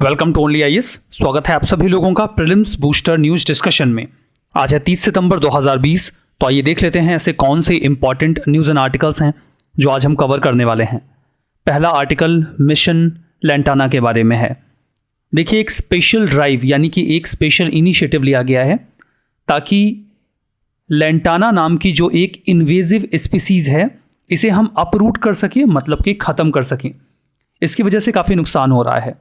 Welcome to only IAS. स्वागत है आप सभी लोगों का प्रीलिम्स बूस्टर न्यूज डिस्कशन में। आज है 30 सितंबर 2020। तो आइए देख लेते हैं ऐसे कौन से इंपॉर्टेंट न्यूज़ एंड आर्टिकल्स हैं जो आज हम कवर करने वाले हैं। पहला आर्टिकल मिशन लेंटाना के बारे में है। देखिए, एक स्पेशल ड्राइव यानी कि एक स्पेशल इनिशिएटिव लिया गया है ताकि लेंटाना नाम की जो एक इन्वेजिव स्पीसीज़ है इसे हम अपरूट कर सकें, मतलब कि ख़त्म कर सकें। इसकी वजह से काफ़ी नुकसान हो रहा है।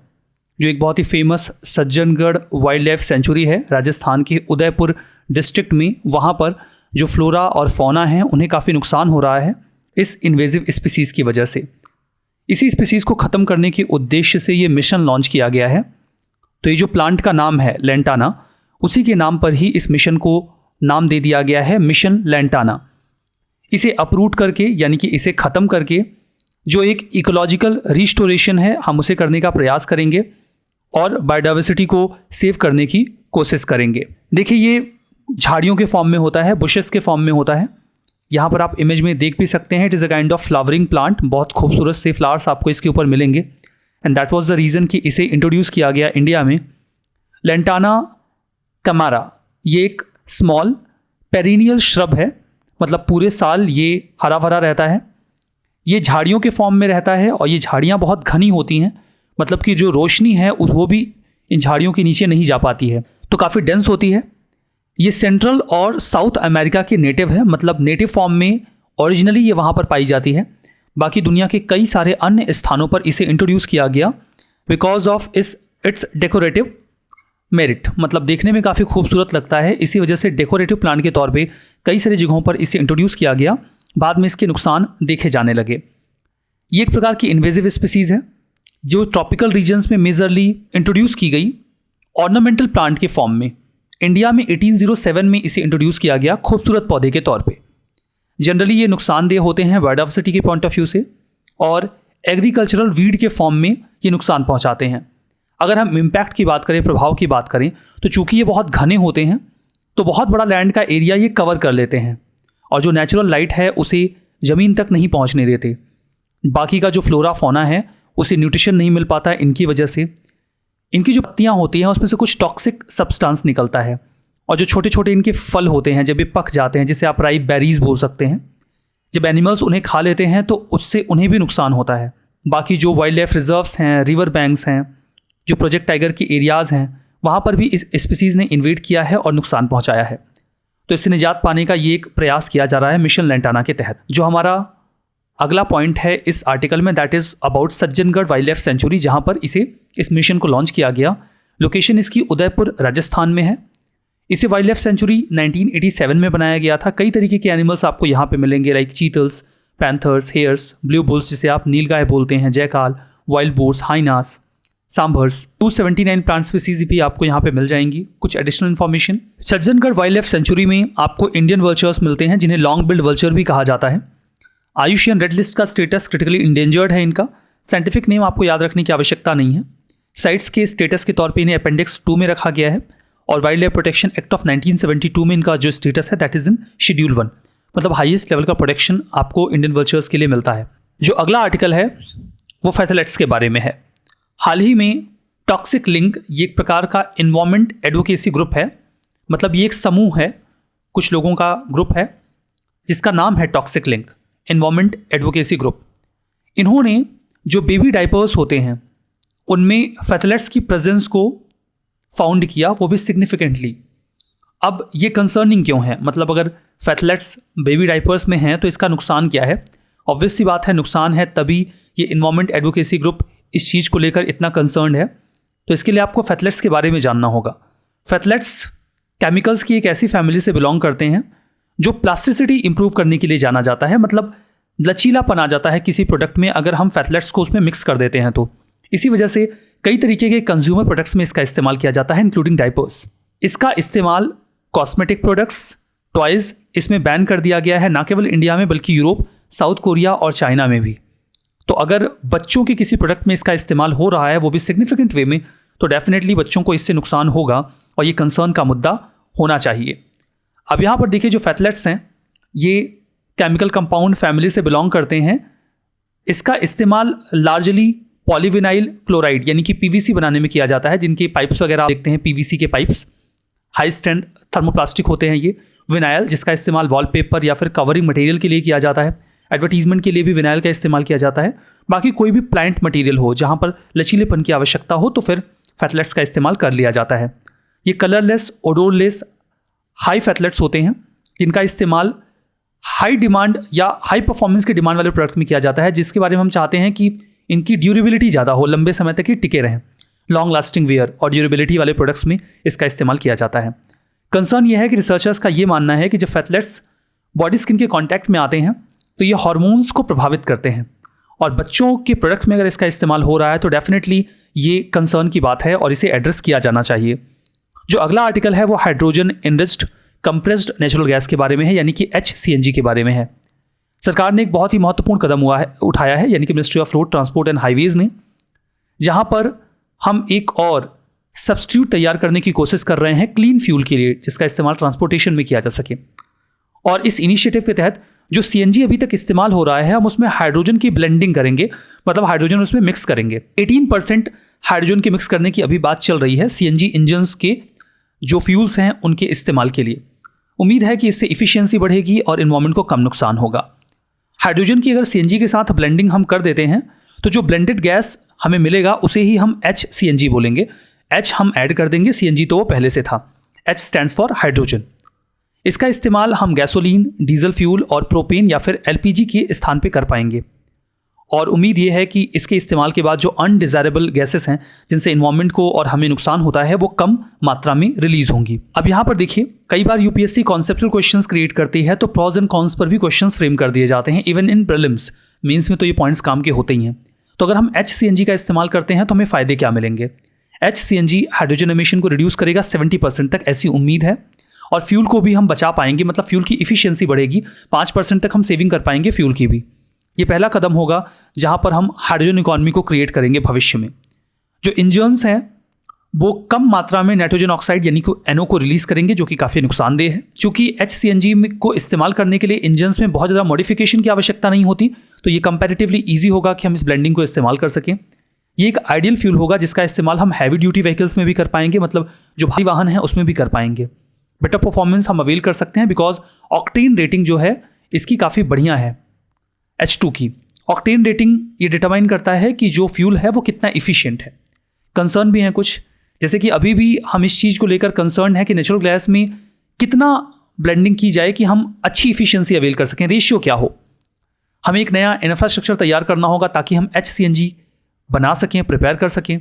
जो एक बहुत ही famous Sajjangarh wildlife sanctuary है राजस्थान के उदयपुर डिस्ट्रिक्ट में, वहाँ पर जो फ्लोरा और फौना है उन्हें काफ़ी नुकसान हो रहा है इस इन्वेजिव स्पीसीज़ की वजह से। इसी स्पीसीज़ को ख़त्म करने के उद्देश्य से ये मिशन लॉन्च किया गया है। तो ये जो प्लांट का नाम है लेंटाना, उसी के नाम पर ही इस मिशन को नाम दे दिया गया है, मिशन लेंटाना। इसे अपरूट करके यानी कि इसे ख़त्म करके जो एक इकोलॉजिकल रिस्टोरेशन है हम उसे करने का प्रयास करेंगे और बायोडाइवर्सिटी को सेव करने की कोशिश करेंगे। देखिए, ये झाड़ियों के फॉर्म में होता है, बुशेस के फॉर्म में होता है। यहाँ पर आप इमेज में देख भी सकते हैं, it is a kind of flowering plant. बहुत खूबसूरत से फ्लावर्स आपको इसके ऊपर मिलेंगे and that was the reason कि इसे इंट्रोड्यूस किया गया इंडिया में। लेंटाना कमारा ये एक स्मॉल पेरिनियल श्रब है, मतलब पूरे साल ये हरा भरा रहता है। ये झाड़ियों के फॉर्म में रहता है और ये झाड़ियाँ बहुत घनी होती हैं, मतलब कि जो रोशनी है वो भी इन झाड़ियों के नीचे नहीं जा पाती है, तो काफ़ी डेंस होती है। ये सेंट्रल और साउथ अमेरिका के नेटिव है, मतलब नेटिव फॉर्म में ओरिजिनली ये वहाँ पर पाई जाती है। बाकी दुनिया के कई सारे अन्य स्थानों पर इसे इंट्रोड्यूस किया गया because of its decorative merit, मतलब देखने में काफ़ी खूबसूरत लगता है, इसी वजह से डेकोरेटिव प्लांट के तौर पे कई सारी जगहों पर इसे इंट्रोड्यूस किया गया। बाद में इसके नुकसान देखे जाने लगे। ये एक प्रकार की इन्वेजिव स्पीसीज़ है जो ट्रॉपिकल रीजन्स में मेजरली इंट्रोड्यूस की गई ऑर्नामेंटल प्लांट के फॉर्म में। इंडिया में 1807 में इसे इंट्रोड्यूस किया गया खूबसूरत पौधे के तौर पे। जनरली ये नुकसानदेह होते हैं बायोडाइवर्सिटी के पॉइंट ऑफ व्यू से और एग्रीकल्चरल वीड के फॉर्म में ये नुकसान पहुंचाते हैं। अगर हम इम्पैक्ट की बात करें, प्रभाव की बात करें, तो चूंकि ये बहुत घने होते हैं तो बहुत बड़ा लैंड का एरिया ये कवर कर लेते हैं और जो नेचुरल लाइट है उसे ज़मीन तक नहीं पहुंचने देते। बाकी का जो फ्लोरा फौना है उसे न्यूट्रिशन नहीं मिल पाता है। इनकी वजह से इनकी जो पत्तियां होती हैं उसमें से कुछ टॉक्सिक सब्सटेंस निकलता है और जो छोटे छोटे इनके फल होते हैं जब ये पक जाते हैं, जिसे आप राइप बेरीज बोल सकते हैं, जब एनिमल्स उन्हें खा लेते हैं तो उससे उन्हें भी नुकसान होता है। बाकी जो वाइल्ड लाइफ रिजर्व्स हैं, रिवर बैंक्स हैं, जो प्रोजेक्ट टाइगर की एरियाज़ हैं, वहाँ पर भी इस स्पीसीज़ ने इन्वेड किया है और नुकसान पहुँचाया है। तो इससे निजात पाने का ये एक प्रयास किया जा रहा है मिशन लेंटाना के तहत। जो हमारा अगला पॉइंट है इस आर्टिकल में, that is about Sajjangarh wildlife century, जहाँ पर इस मिशन को लॉन्च किया गया। लोकेशन इसकी उदयपुर राजस्थान में है। इसे वाइल्ड लाइफ सेंचुरी 1987 में बनाया गया था। कई तरीके के एनिमल्स आपको यहाँ पे मिलेंगे, like chitals, panthers, hares, blue bulls जिसे आप नीलगाय बोलते हैं, jackals, wild boars, hyenas, sambars. 279 plant species भी आपको यहाँ पे मिल जाएंगी। कुछ additional information, Sajjangarh wildlife sanctuary में आपको इंडियन वल्चर्स मिलते हैं जिन्हें लॉन्ग बिल्ड वल्चर भी कहा जाता है। आयुष्मान रेड लिस्ट का स्टेटस क्रिटिकली इंडेंजर्ड है। इनका साइंटिफिक नेम आपको याद रखने की आवश्यकता नहीं है। साइट्स के स्टेटस के तौर पे इन्हें अपेंडिक्स 2 में रखा गया है और wild life protection act of 1972 में इनका जो स्टेटस है दैट इज इन शेड्यूल 1, मतलब हाईएस्ट लेवल का प्रोटेक्शन आपको इंडियन वल्चर्स के लिए मिलता है। जो अगला आर्टिकल है वो फैथलेट्स के बारे में है। हाल ही में टॉक्सिक लिंक ये एक प्रकार का इन्वायरमेंट एडवोकेसी ग्रुप है, मतलब ये एक समूह है, कुछ लोगों का ग्रुप है जिसका नाम है toxic link environment advocacy group. इन्होंने जो बेबी डायपर्स होते हैं उनमें फैथलेट्स की प्रेजेंस को फाउंड किया, वो भी सिग्निफिकेंटली। अब ये कंसर्निंग क्यों है, मतलब अगर फैथलेट्स बेबी डायपर्स में हैं तो इसका नुकसान क्या है? ऑब्वियस सी बात है, नुकसान है, तभी ये इन्वायरमेंट एडवोकेसी ग्रुप इस चीज़ को लेकर इतना कंसर्न है। तो इसके लिए आपको फैथलेट्स के बारे में जानना होगा। फैथलेट्स केमिकल्स की एक ऐसी फैमिली से बिलोंग करते हैं जो प्लास्टिसिटी इंप्रूव करने के लिए जाना जाता है, मतलब लचीलापन आ जाता है किसी प्रोडक्ट में अगर हम फैथलेट्स को उसमें मिक्स कर देते हैं तो। इसी वजह से कई तरीके के कंज्यूमर प्रोडक्ट्स में इसका इस्तेमाल किया जाता है, इंक्लूडिंग डायपर्स। इसका इस्तेमाल कॉस्मेटिक प्रोडक्ट्स, टॉयज़, इसमें बैन कर दिया गया है, ना केवल इंडिया में बल्कि यूरोप, साउथ कोरिया और चाइना में भी। तो अगर बच्चों के किसी प्रोडक्ट में इसका इस्तेमाल हो रहा है वो भी सिग्निफिकेंट वे में, तो डेफिनेटली बच्चों को इससे नुकसान होगा और ये कंसर्न का मुद्दा होना चाहिए। अब यहाँ पर देखिए, जो फैथलेट्स हैं ये केमिकल कंपाउंड फैमिली से बिलोंग करते हैं। इसका इस्तेमाल लार्जली पॉलीविनाइल क्लोराइड यानी कि पीवीसी बनाने में किया जाता है, जिनके पाइप्स वगैरह आप देखते हैं पीवीसी के पाइप्स, हाई स्ट्रेंथ थर्मोप्लास्टिक होते हैं ये। विनाइल जिसका इस्तेमाल वॉलपेपर या फिर कवरिंग मटेरियल के लिए किया जाता है, एडवर्टीजमेंट के लिए भी विनाइल का इस्तेमाल किया जाता है। बाकी कोई भी प्लांट मटेरियल हो जहाँ पर लचीलेपन की आवश्यकता हो तो फिर फैटलेट्स का इस्तेमाल कर लिया जाता है। ये कलरलेस, ओडोरलेस हाई फैटलेट्स होते हैं जिनका इस्तेमाल हाई डिमांड या हाई परफॉर्मेंस के डिमांड वाले प्रोडक्ट में किया जाता है, जिसके बारे में हम चाहते हैं कि इनकी ड्यूरेबिलिटी ज़्यादा हो, लंबे समय तक ये टिके रहें। लॉन्ग लास्टिंग वेयर और ड्यूरेबिलिटी वाले प्रोडक्ट्स में इसका इस्तेमाल किया जाता है। कंसर्न यह है कि रिसर्चर्स का ये मानना है कि जब फैटलेट्स बॉडी स्किन के कॉन्टैक्ट में आते हैं तो ये हार्मोन्स को प्रभावित करते हैं, और बच्चों के प्रोडक्ट में अगर इसका इस्तेमाल हो रहा है तो डेफिनेटली ये कंसर्न की बात है और इसे एड्रेस किया जाना चाहिए। जो अगला आर्टिकल है वो hydrogen enriched compressed natural gas के बारे में है, यानी कि HCNG के बारे में है। सरकार ने एक बहुत ही महत्वपूर्ण कदम उठाया है, यानी कि ministry of road transport and highways ने, जहां पर हम एक और सब्स्टिट्यूट तैयार करने की कोशिश कर रहे हैं क्लीन फ्यूल के लिए, जिसका इस्तेमाल ट्रांसपोर्टेशन में किया जा सके। और इस इनिशिएटिव के तहत जो CNG अभी तक इस्तेमाल हो रहा है, हम उसमें हाइड्रोजन की ब्लेंडिंग करेंगे, मतलब हाइड्रोजन उसमें मिक्स करेंगे। 18% हाइड्रोजन के मिक्स करने की अभी बात चल रही है CNG इंजन्स के जो फ्यूल्स हैं उनके इस्तेमाल के लिए। उम्मीद है कि इससे इफिशियंसी बढ़ेगी और एनवायरनमेंट को कम नुकसान होगा। हाइड्रोजन की अगर CNG के साथ ब्लेंडिंग हम कर देते हैं तो जो ब्लेंडेड गैस हमें मिलेगा उसे ही हम HCNG बोलेंगे। H हम ऐड कर देंगे, CNG तो वो पहले से था। H stands for hydrogen. इसका इस्तेमाल हम गैसोलीन, डीजल फ्यूल और प्रोपेन या फिर LPG के स्थान पे कर पाएंगे। और उम्मीद ये है कि इसके इस्तेमाल के बाद जो अनडिजायरेबल गैसेस हैं जिनसे इन्वायरमेंट को और हमें नुकसान होता है वो कम मात्रा में रिलीज होंगी। अब यहाँ पर देखिए, कई बार UPSC कॉन्सेप्चुअल क्वेश्चंस क्रिएट करती है तो प्रॉज एंड कॉन्स पर भी क्वेश्चंस फ्रेम कर दिए जाते हैं। इवन इन प्रीलिम्स, मेंस में तो ये पॉइंट्स काम के होते ही हैं। तो अगर हम HCNG का इस्तेमाल करते हैं तो हमें फ़ायदे क्या मिलेंगे? HCNG हाइड्रोजन एमिशन को रिड्यूस करेगा 70% तक, ऐसी उम्मीद है। और फ्यूल को भी हम बचा पाएंगे, मतलब फ्यूल की इफिशियंसी बढ़ेगी, 5% तक हम सेविंग कर पाएंगे फ्यूल की भी। ये पहला कदम होगा जहां पर हम हाइड्रोजन इकोनॉमी को क्रिएट करेंगे भविष्य में। जो इंजन्स हैं वो कम मात्रा में नाइट्रोजन ऑक्साइड यानी कि NO को रिलीज करेंगे, जो कि काफ़ी नुकसानदेह है। चूंकि HCNG को इस्तेमाल करने के लिए इंजन्स में बहुत ज़्यादा मॉडिफिकेशन की आवश्यकता नहीं होती, तो ये कंपैरेटिवली ईजी होगा कि हम इस ब्लेंडिंग को इस्तेमाल कर सकें। ये एक आइडियल फ्यूल होगा जिसका इस्तेमाल हम हैवी ड्यूटी व्हीकल्स में भी कर पाएंगे, मतलब जो भारी वाहन है उसमें भी कर पाएंगे। बेटर परफॉर्मेंस हम अवेल कर सकते हैं बिकॉज ऑक्टेन रेटिंग जो है इसकी काफ़ी बढ़िया है। H2 की ऑक्टेन रेटिंग ये डिटरमाइन करता है कि जो फ्यूल है वो कितना इफिशिएंट है। कंसर्न भी हैं कुछ, जैसे कि अभी भी हम इस चीज़ को लेकर कंसर्न है कि नेचुरल गैस में कितना ब्लेंडिंग की जाए कि हम अच्छी इफिशियंसी अवेल कर सकें, रेशियो क्या हो। हमें एक नया इंफ्रास्ट्रक्चर तैयार करना होगा ताकि हम HCNG बना सकें, प्रिपेयर कर सकें,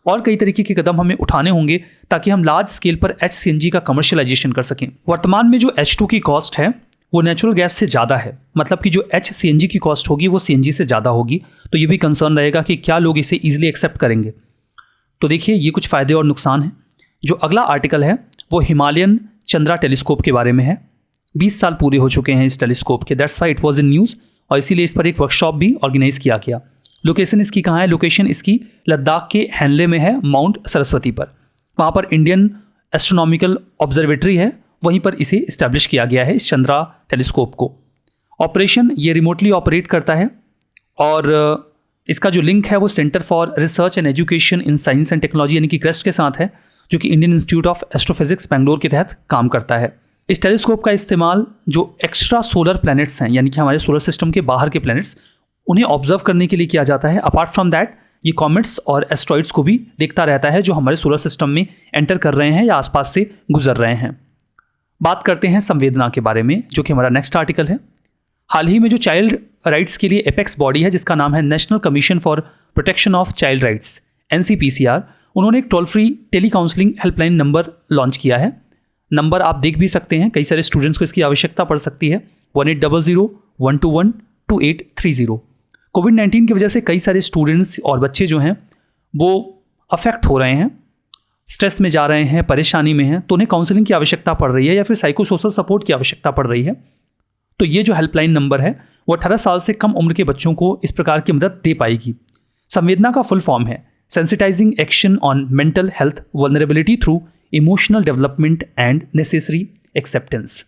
और कई तरीके के कदम हमें उठाने होंगे ताकि हम लार्ज स्केल पर HCNG का कमर्शियलाइजेशन कर सकें। वर्तमान में जो H2 की कॉस्ट है वो नेचुरल गैस से ज़्यादा है, मतलब कि जो HCNG की कॉस्ट होगी वो CNG से ज़्यादा होगी। तो ये भी कंसर्न रहेगा कि क्या लोग इसे ईजिली एक्सेप्ट करेंगे। तो देखिए, ये कुछ फ़ायदे और नुकसान हैं। जो अगला आर्टिकल है वो हिमालयन चंद्रा टेलीस्कोप के बारे में है। 20 साल पूरे हो चुके हैं इस टेलीस्कोप के, that's why it was in news, और इसीलिए इस पर एक वर्कशॉप भी ऑर्गेनाइज किया गया। लोकेशन इसकी कहाँ है? लोकेशन इसकी लद्दाख के हैनले में है, माउंट सरस्वती पर। वहाँ पर इंडियन एस्ट्रोनॉमिकल ऑब्जर्वेटरी है, वहीं पर इसे इस्टेब्लिश किया गया है इस चंद्रा टेलीस्कोप को। ऑपरेशन ये रिमोटली ऑपरेट करता है, और इसका जो लिंक है वो centre for research and education in science and technology यानी कि क्रेस्ट के साथ है, जो कि Indian institute of astrophysics Bangalore के तहत काम करता है। इस टेलीस्कोप का इस्तेमाल जो एक्स्ट्रा सोलर प्लैनेट्स हैं, यानी कि हमारे सोलर सिस्टम के बाहर के प्लैनेट्स, उन्हें ऑब्जर्व करने के लिए किया जाता है। अपार्ट फ्रॉम दैट ये कॉमेट्स और एस्ट्रॉइड्स को भी देखता रहता है जो हमारे सोलर सिस्टम में एंटर कर रहे हैं या आसपास से गुजर रहे हैं। बात करते हैं संवेदना के बारे में, जो कि हमारा नेक्स्ट आर्टिकल है। हाल ही में जो चाइल्ड राइट्स के लिए एपेक्स बॉडी है जिसका नाम है national commission for protection of child rights NCPCR, उन्होंने एक toll free tele counselling helpline number launch किया है। नंबर आप देख भी सकते हैं, कई सारे स्टूडेंट्स को इसकी आवश्यकता पड़ सकती है। 1800-121-2830। कोविड-19 की वजह से कई सारे स्टूडेंट्स और बच्चे जो हैं वो अफेक्ट हो रहे हैं, स्ट्रेस में जा रहे हैं, परेशानी में हैं, तो उन्हें काउंसलिंग की आवश्यकता पड़ रही है या फिर साइको सोशल सपोर्ट की आवश्यकता पड़ रही है। तो ये जो हेल्पलाइन नंबर है वो 18 साल से कम उम्र के बच्चों को इस प्रकार की मदद दे पाएगी। संवेदना का फुल फॉर्म है sensitizing action on mental health vulnerability through emotional development and necessary acceptance.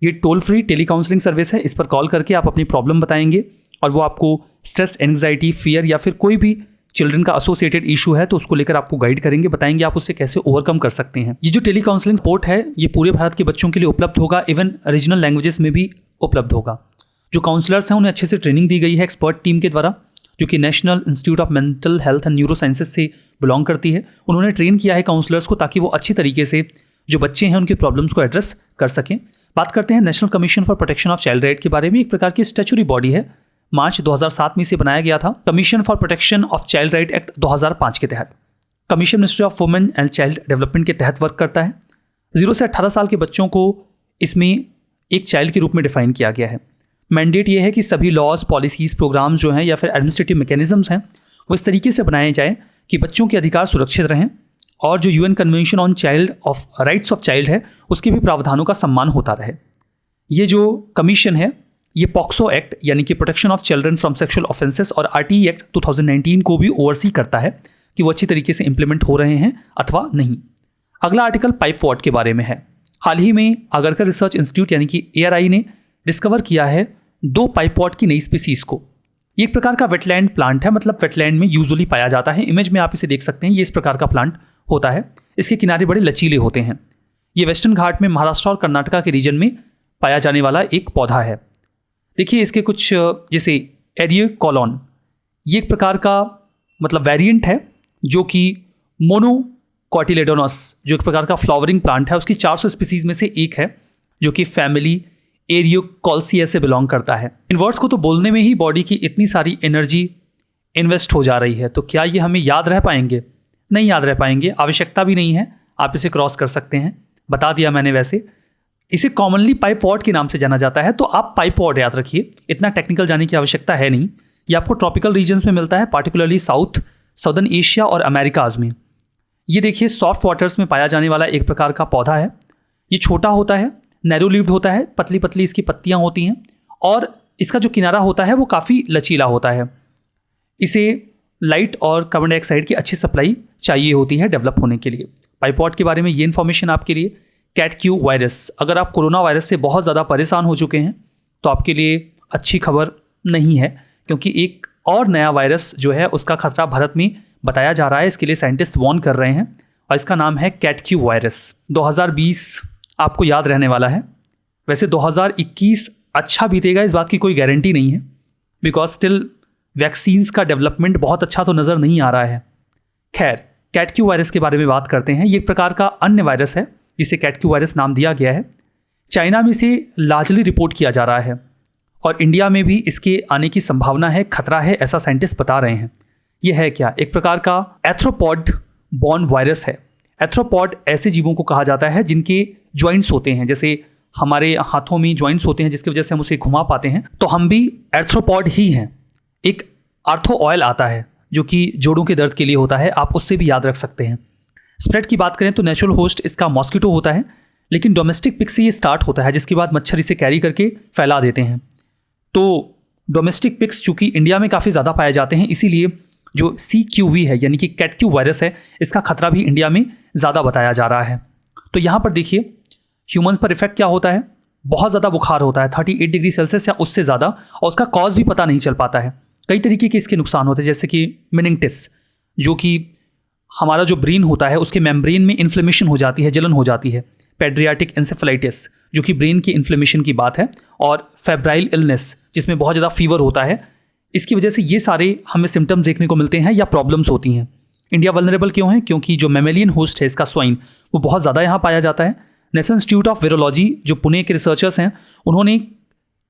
ये toll free tele counselling service है। इस पर कॉल करके आप अपनी प्रॉब्लम बताएंगे और वो आपको स्ट्रेस, एंग्जाइटी, फियर या फिर कोई भी चिल्ड्रन का एसोसिएटेड इशू है तो उसको लेकर आपको गाइड करेंगे, बताएंगे आप उससे कैसे ओवरकम कर सकते हैं। ये जो टेली काउंसलिंग सपोर्ट है ये पूरे भारत के बच्चों के लिए उपलब्ध होगा, इवन रीजनल लैंग्वेजेस में भी उपलब्ध होगा। जो काउंसलर्स हैं उन्हें अच्छे से ट्रेनिंग दी गई है एक्सपर्ट टीम के द्वारा, जो कि national institute of mental health and neuro sciences से बिलोंग करती है। उन्होंने ट्रेन किया है काउंसलर्स को ताकि वो अच्छी तरीके से जो बच्चे हैं उनकी प्रॉब्लम्स को एड्रेस कर सकें। बात करते हैं national commission for protection of child right के बारे में। एक प्रकार की स्टैच्यूटरी बॉडी है, मार्च 2007 में इसे बनाया गया था। Commission for protection of child right act 2005 के तहत commission ministry of women and child development के तहत वर्क करता है। 0 से 18 साल के बच्चों को इसमें एक चाइल्ड के रूप में डिफाइन किया गया है। मैंडेट ये है कि सभी लॉज, पॉलिसीज, प्रोग्राम्स जो हैं या फिर एडमिनिस्ट्रेटिव मैकेनिज्म्स हैं वो इस तरीके से बनाए जाए कि बच्चों के अधिकार सुरक्षित रहें और जो UN convention on child of rights of child है उसके भी प्रावधानों का सम्मान होता रहे। ये जो कमीशन है ये पॉक्सो एक्ट यानी कि protection of children from sexual offences और आरटीई एक्ट 2019 को भी ओवरसी करता है कि वो अच्छी तरीके से इंप्लीमेंट हो रहे हैं अथवा नहीं। अगला आर्टिकल पाइप वॉट के बारे में है। हाल ही में आगरकर रिसर्च इंस्टीट्यूट यानी कि ARI ने डिस्कवर किया है 2 पाइप वॉट की नई स्पीसीज को। ये एक प्रकार का वेटलैंड प्लांट है, मतलब वेटलैंड में यूजुअली पाया जाता है। इमेज में आप इसे देख सकते हैं, ये इस प्रकार का प्लांट होता है। इसके किनारे बड़े लचीले होते हैं। ये वेस्टर्न घाट में महाराष्ट्र और कर्नाटका के रीजन में पाया जाने वाला एक पौधा है। देखिए इसके कुछ जैसे एरियोकॉलॉन, ये एक प्रकार का मतलब वेरिएंट है जो कि मोनोकॉटिलेडोनस जो एक प्रकार का फ्लावरिंग प्लांट है उसकी 400 स्पीसीज में से एक है जो कि फैमिली एरियोकॉल्सिया से बिलोंग करता है। इन वर्ड्स को तो बोलने में ही बॉडी की इतनी सारी एनर्जी इन्वेस्ट हो जा रही है, तो क्या ये हमें याद रह पाएंगे? नहीं याद रह पाएंगे, आवश्यकता भी नहीं है, आप इसे क्रॉस कर सकते हैं, बता दिया मैंने। वैसे इसे कॉमनली पाइप वॉट के नाम से जाना जाता है, तो आप पाइप वॉट याद रखिए, इतना टेक्निकल जाने की आवश्यकता है नहीं। ये आपको ट्रॉपिकल रीजन्स में मिलता है, पार्टिकुलरली साउदर्न एशिया और अमेरिकाज में। ये देखिए सॉफ्ट वाटर्स में पाया जाने वाला एक प्रकार का पौधा है। ये छोटा होता है, नैरो लीव्ड होता है, पतली पतली इसकी पत्तियां होती हैं और इसका जो किनारा होता है वो काफ़ी लचीला होता है। इसे लाइट और कार्बन डाइऑक्साइड की अच्छी सप्लाई चाहिए होती है डेवलप होने के लिए। पाइप वॉट के बारे में ये इन्फॉर्मेशन आपके लिए। कैटक्यू वायरस, अगर आप कोरोना वायरस से बहुत ज़्यादा परेशान हो चुके हैं तो आपके लिए अच्छी खबर नहीं है, क्योंकि एक और नया वायरस जो है उसका खतरा भारत में बताया जा रहा है। इसके लिए साइंटिस्ट वार्न कर रहे हैं और इसका नाम है कैटक्यू वायरस। 2020 आपको याद रहने वाला है। वैसे 2021 अच्छा बीतेगा इस बात की कोई गारंटी नहीं है, बिकॉज स्टिल वैक्सीन्स का डेवलपमेंट बहुत अच्छा तो नज़र नहीं आ रहा है। खैर, कैटक्यू वायरस के बारे में बात करते हैं। ये एक प्रकार का अन्य वायरस है जिसे कैटक्यू वायरस नाम दिया गया है। चाइना में इसे लार्जली रिपोर्ट किया जा रहा है और इंडिया में भी इसके आने की संभावना है, खतरा है, ऐसा साइंटिस्ट बता रहे हैं। यह है क्या? एक प्रकार का एथ्रोपॉड बॉर्न वायरस है। एथ्रोपॉड ऐसे जीवों को कहा जाता है जिनके जॉइंट्स होते हैं, जैसे हमारे हाथों में जॉइंट्स होते हैं जिसकी वजह से हम उसे घुमा पाते हैं, तो हम भी एथ्रोपॉड ही हैं। एक आर्थो ऑयल आता है जो कि जोड़ों के दर्द के लिए होता है, आप उससे भी याद रख सकते हैं। स्प्रेड की बात करें तो नेचुरल होस्ट इसका मॉस्किटो होता है, लेकिन डोमेस्टिक पिग से ये स्टार्ट होता है जिसके बाद मच्छर इसे कैरी करके फैला देते हैं। तो डोमेस्टिक पिग्स चूँकि इंडिया में काफ़ी ज़्यादा पाए जाते हैं, इसीलिए जो CQV है यानी कि कैटक्यू वायरस है, इसका खतरा भी इंडिया में ज़्यादा बताया जा रहा है। तो यहाँ पर देखिए ह्यूमंस पर इफेक्ट क्या होता है, बहुत ज़्यादा बुखार होता है 38 डिग्री सेल्सियस या उससे ज़्यादा, और उसका कॉज भी पता नहीं चल पाता है। कई तरीके के इसके नुकसान होते हैं, जैसे कि मेनिंगिटिस, जो कि हमारा जो ब्रेन होता है उसके मेम्ब्रेन में इन्फ्लेमेशन हो जाती है, जलन हो जाती है। पेडियाट्रिक एंसेफेलाइटिस जो कि ब्रेन की इन्फ्लेमेशन की बात है, और फेब्राइल इलनेस जिसमें बहुत ज़्यादा फीवर होता है। इसकी वजह से ये सारे हमें सिम्टम्स देखने को मिलते हैं या प्रॉब्लम्स होती हैं। इंडिया वल्नरेबल क्यों है? क्योंकि जो मैमेलियन होस्ट है इसका स्वाइन वो बहुत ज़्यादा यहाँ पाया जाता है। नेशनल इंस्टीट्यूट ऑफ वायरोलॉजी जो पुणे के रिसर्चर्स हैं, उन्होंने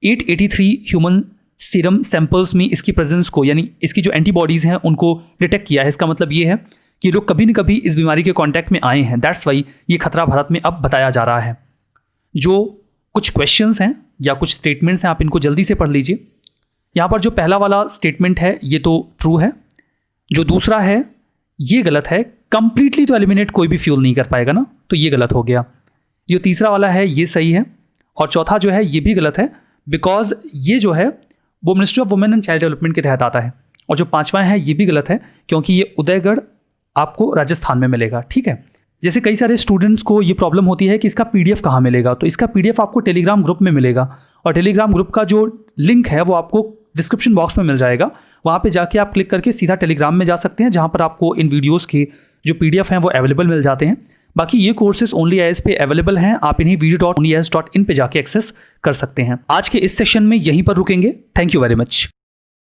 883 ह्यूमन सीरम सैंपल्स में इसकी प्रेजेंस को, यानी इसकी जो एंटीबॉडीज़ हैं उनको डिटेक्ट किया है। इसका मतलब ये है कि लोग कभी न कभी इस बीमारी के कांटेक्ट में आए हैं। दैट्स वाई ये खतरा भारत में अब बताया जा रहा है। जो कुछ क्वेश्चंस हैं या कुछ स्टेटमेंट्स हैं, आप इनको जल्दी से पढ़ लीजिए। यहाँ पर जो पहला वाला स्टेटमेंट है ये तो ट्रू है, जो दूसरा है ये गलत है। कंप्लीटली तो एलिमिनेट कोई भी फ्यूल नहीं कर पाएगा ना, तो ये गलत हो गया। जो तीसरा वाला है ये सही है, और चौथा जो है ये भी गलत है, बिकॉज ये जो है वो ministry of women and child development के तहत आता है। और जो पांचवा है ये भी गलत है, क्योंकि ये उदयगढ़ आपको राजस्थान में मिलेगा। ठीक है, जैसे कई सारे स्टूडेंट्स को ये प्रॉब्लम होती है कि इसका PDF कहाँ मिलेगा, तो इसका PDF आपको टेलीग्राम ग्रुप में मिलेगा, और टेलीग्राम ग्रुप का जो लिंक है वो आपको डिस्क्रिप्शन बॉक्स में मिल जाएगा। वहाँ पे जाके आप क्लिक करके सीधा टेलीग्राम में जा सकते हैं, जहाँ पर आपको इन वीडियोस के जो PDF हैं वो अवेलेबल मिल जाते हैं। बाकी ये कोर्सेज OnlyAIS पे अवेलेबल हैं, आप इन्हें video.onlyais.in पे जाके एक्सेस कर सकते हैं। आज के इस सेशन में यहीं पर रुकेंगे। Thank you very much.